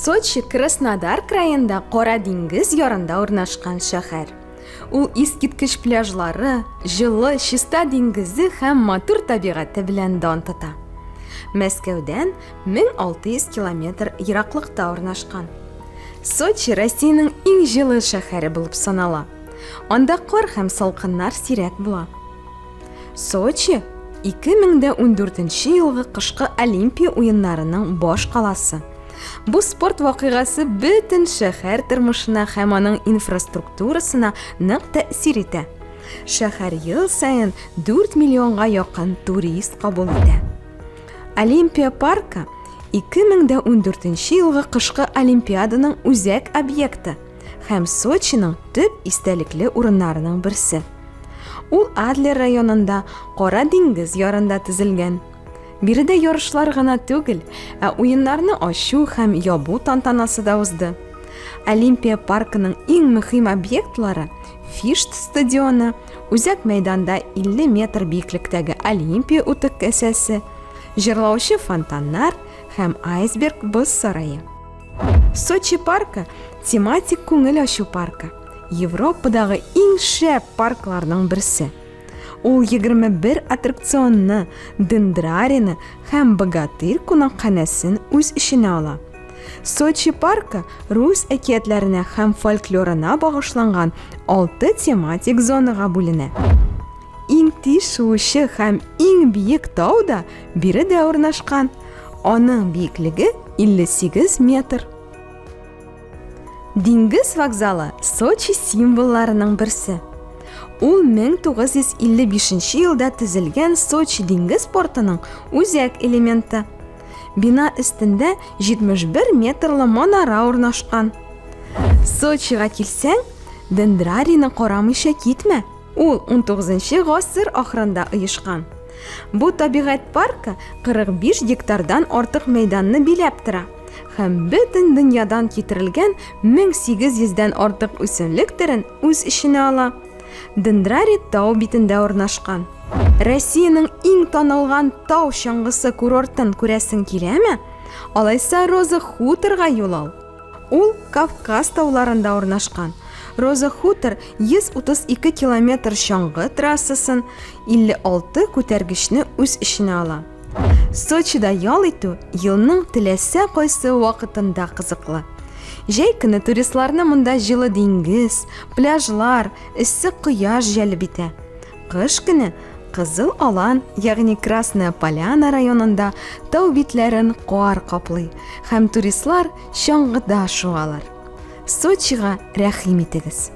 Сочи Краснодар крайында Кара диңгез ярында урнашкан шәһәр. Ул искиткеч пляжлары, жылы чиста диңгезе һәм матур табигаты белән дан тота. Мәскәүдән 1600 километр ераклыкта урнашкан. Сочи Россиянең иң җылы шәһәре булып санала. Анда кар һәм салкыннар сирәк була. Сочи 2014 елгы кышкы Олимпия уеннарының баш каласы. Бу спорт вакыйгасы бөтен шәһәр тормышына һәм аның инфраструктурасына нык тәэсир итә. Шәһәр ел саен 4 миллионга якын турист кабул итә. Олимпия паркы 2014 елгы кышкы Олимпиаданың үзәк объекты һәм Сочиның төп истәлекле урыннарының берсе. Ул Адлер районында Кара диңгез ярында төзелгән. Биредә ярышлар гына түгел, ә уеннарны ачу һәм ябу тантанасы да узды. Олимпия паркының иң мөһим объектлары Фишт стадионы, үзәк мәйданда 50 метр биеклектәге Олимпия утык кәсәсе, җырлаучы фонтаннар һәм айсберг боз сарае. Сочи паркы тематик күңел ачу паркы. Европадагы иң шәп паркларның берсе. Ул 21 аттракционны, Дендрарины һәм Богатырь кунакханәсен үз иченә ала. Сочи паркы рус әкиятләренә һәм фольклорына багышланган 6 тематик зонага бүленә. Иң тиз шуучы һәм иң биек тау да биредә урнашкан. Аның биеклеге 58 метр. Диңгез вокзалы Сочи символларының берсе. Ул 1955 елда төзелгән Сочи диңгез портының үзәк элементы. Бина өстендә 71 метрлы манара урнашкан. Сочига килсәң, Дендрарины карамыйча китмә. Ул 19 гасыр ахырында оешкан. Бу табигать паркы 45 гектардан артык мәйданны биләп тора. Һәм бөтен дөньядан китерелгән 1800дән артык үсемлек төрен үз иченә ала. Дендрарий тау битендә урнашкан. Россиянең иң танылган тау чаңгысы курортын күрәсең киләме? Алайса Роза Хуторга юл ал. Ул Кавказ тауларында урнашкан. Роза Хутор 132 километр чаңгы трассасын, 56 күтәргечне үз иченә ала. Сочида ял итү елның теләсә кайсы вакытында кызыклы. Җәй көне туристларны монда җылы диңгез, пляжлар, иссек кояш җәлеп итә. Кыш көне Кызыл Алан, ягъни Красная Поляна районында тау битләрен кар каплый һәм туристлар чаңгыда шуалар. Сочига рәхим итегез.